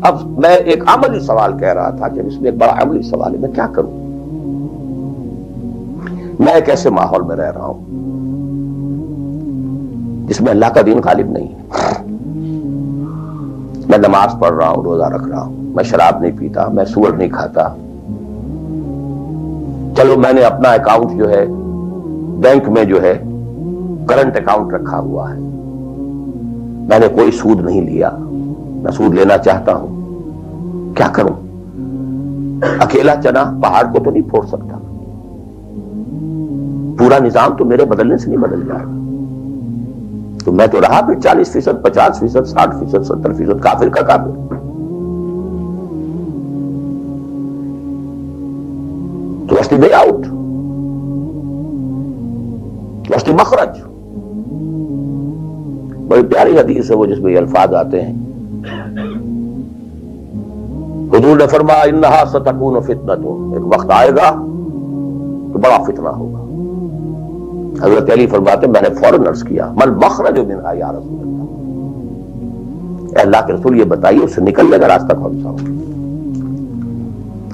اب میں ایک عملی سوال کہہ رہا تھا کہ اس میں ایک بڑا عملی سوال ہے، میں کیا کروں؟ میں ایک ایسے ماحول میں رہ رہا ہوں جس میں اللہ کا دین غالب نہیں ہے. میں نماز پڑھ رہا ہوں، روزہ رکھ رہا ہوں، میں شراب نہیں پیتا، میں سور نہیں کھاتا. چلو میں نے اپنا اکاؤنٹ جو ہے بینک میں جو ہے کرنٹ اکاؤنٹ رکھا ہوا ہے، میں نے کوئی سود نہیں لیا، نہ سود لینا چاہتا ہوں. کیا کروں؟ اکیلا چنا پہاڑ کو تو نہیں پھوڑ سکتا، پورا نظام تو میرے بدلنے سے نہیں بدل جائے گا. تو میں تو رہا پھر 40%، 50%، 60%، 70% کافر کا کافر. تو what's the way out? What's the مخرج؟ بڑی پیاری حدیث ہے وہ جس میں یہ الفاظ آتے ہیں. حضور نے فرمایا انہا ستکون فتنۃ، ایک وقت آئے گا تو بڑا فتنہ ہوگا. حضرت علی فرماتے میں نے فوراً عرض کیا من مخرج منہا یا رسول اللہ، اے اللہ کے رسول یہ بتائیے اس سے نکلنے کا راستہ کون سا ہوگا.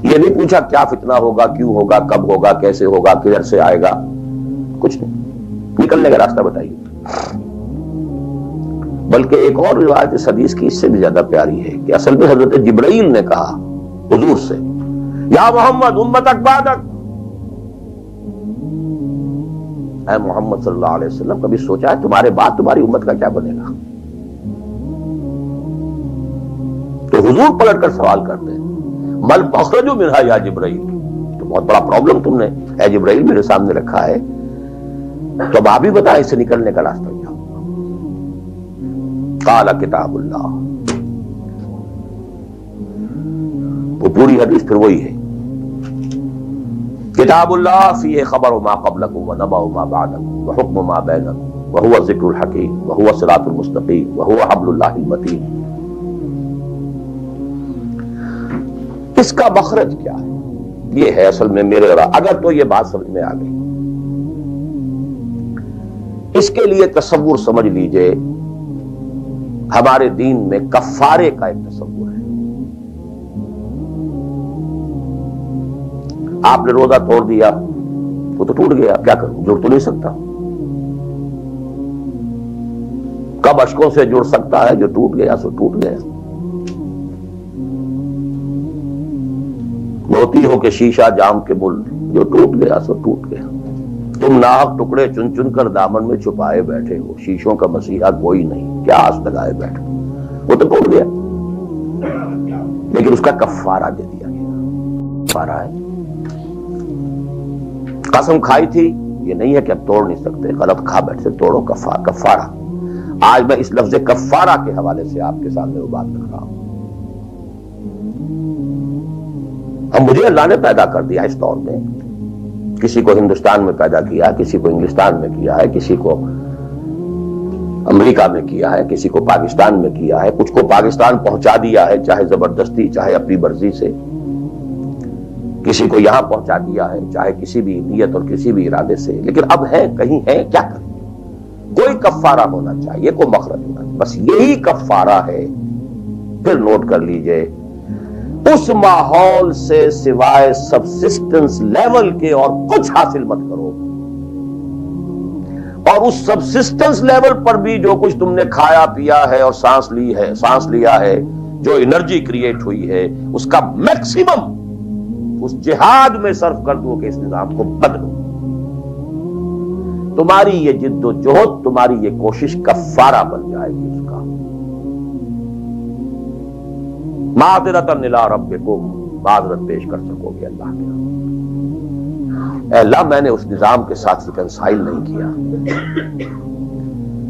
یہ نہیں پوچھا کیا فتنہ ہوگا، کیوں ہوگا، کب ہوگا، کیسے ہوگا، کدھر سے آئے گا، کچھ نہیں، نکلنے کا راستہ بتائیے. بلکہ ایک اور روایت اس حدیث کی اس سے بھی زیادہ پیاری ہے کہ اصل میں حضرت جبرائیل نے کہا حضور سے یا محمد امتک بعدک، اے محمد صلی اللہ علیہ وسلم کبھی سوچا ہے تمہارے بعد تمہاری امت کا کیا بنے گا؟ تو حضور پلٹ کر سوال کرتے ہیں مل مخرج منہا یا جبرائیل، تو بہت بڑا پرابلم تم نے اے جبرائیل میرے سامنے رکھا ہے، تو اب آپ ہی بتائیں اس سے نکلنے کا راستہ کیا؟ قال کتاب اللہ. وہ پوری حدیث پھر وہی ہے، کتاب اللہ فیہ خبر ما قبلکم ونبأ ما بعدکم وحکم ما بینکم وہو الذکر الحکیم وہو الصراط المستقیم وہو حبل اللہ المتین. اس کا مخرج کیا ہے؟ یہ ہے اصل میں میرے اگر تو یہ بات سمجھ میں آ گئی، اس کے لیے تصور سمجھ لیجئے ہمارے دین میں کفارے کا ایک تصور ہے. آپ نے روزہ توڑ دیا وہ تو ٹوٹ گیا، کیا کروں؟ جڑ تو نہیں سکتا. کب اشکوں سے جڑ سکتا ہے؟ جو ٹوٹ گیا سو ٹوٹ گیا. موتی ہو کہ شیشہ جام کے مل، جو ٹوٹ گیا سو ٹوٹ گیا. تم ناحق ٹکڑے چن چن کر دامن میں چھپائے بیٹھے ہو، شیشوں کا مسیحا کوئی نہیں، کیا آس لگائے بیٹھے، وہ تو ٹوٹ گیا. لیکن اس کا کفارہ دے دیا گیا. کفارہ ہے، قسم کھائی تھی، یہ نہیں ہے کہ اب توڑ نہیں سکتے، غلط کھا بیٹھے توڑو. کفارہ. آج میں اس لفظ کفارہ کے حوالے سے آپ کے سامنے وہ بات کر رہا ہوں. اب مجھے اللہ نے پیدا کر دیا اس دور میں، کسی کو ہندوستان میں پیدا کیا، کسی کو انگلستان میں کیا ہے، کسی کو امریکہ میں کیا ہے، کسی کو پاکستان میں کیا ہے، کچھ کو پاکستان پہنچا دیا ہے چاہے زبردستی چاہے اپنی مرضی سے، کسی کو یہاں پہنچا دیا ہے چاہے کسی بھی نیت اور کسی بھی ارادے سے. لیکن اب ہے کہیں ہے، کیا کریں؟ کوئی کفارہ ہونا چاہیے، کوئی مخرج ہونا چاہیے. بس یہی کفارہ ہے. پھر نوٹ کر لیجئے اس ماحول سے سوائے سبسسٹنس لیول کے اور کچھ حاصل مت کرو، اور اس سبسسٹنس لیول پر بھی جو کچھ تم نے کھایا پیا ہے اور سانس لیا ہے، جو انرجی کریٹ ہوئی ہے، اس کا میکسیمم اس جہاد میں صرف کر دو کہ اس نظام کو بدلو. تمہاری یہ جد و جہد، تمہاری یہ کوشش کفارہ بن جائے گی اس کا. معذرتاً الی ربکم، معذرت پیش کر سکو گے اللہ کے. اے اللہ میں نے اس نظام کے ساتھ ریکنسائل نہیں کیا.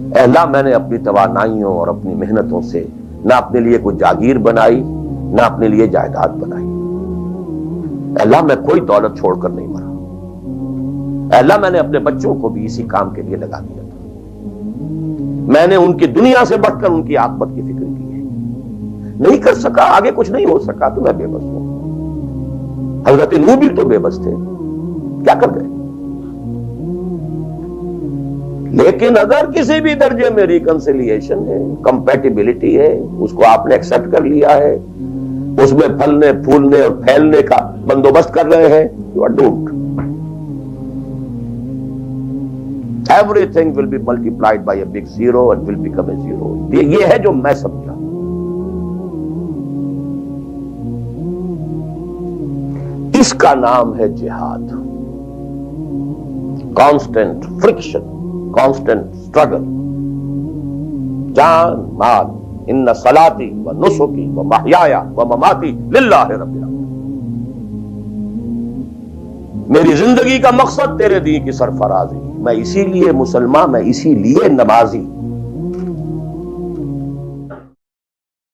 اے اللہ میں نے اپنی توانائیوں اور اپنی محنتوں سے نہ اپنے لیے کوئی جاگیر بنائی نہ اپنے لیے جائیداد بنائی. اے اللہ میں کوئی دولت چھوڑ کر نہیں مرا. اے اللہ میں نے اپنے بچوں کو بھی اسی کام کے لیے لگا دیا تھا. میں نے ان کی دنیا سے بڑھ کر ان کی عاقبت کی فکر کی ہے. نہیں کر سکا، آگے کچھ نہیں ہو سکا تو میں بے بس ہوں. حضرت نوح بھی تو بے بس تھے، کیا کر گئے؟ لیکن اگر کسی بھی درجے میں ریکنسیلیشن ہے، کمپیٹیبلٹی ہے، اس کو آپ نے ایکسپٹ کر لیا ہے، اس میں پھلنے پھولنے اور پھیلنے کا بندوبست کر رہے ہیں، you are doomed. Everything will be multiplied by a big zero and will become a zero. یہ ہے جو میں سمجھا. اس کا نام ہے جہاد. کانسٹنٹ فرکشن، کانسٹنٹ اسٹرگل، جان مال. ان صلاتی و نسکی و محیایا و مماتی للہ رب العالمین. میری زندگی کا مقصد تیرے دین کی سرفرازی. میں اسی لیے مسلمان، میں اسی لیے نمازی.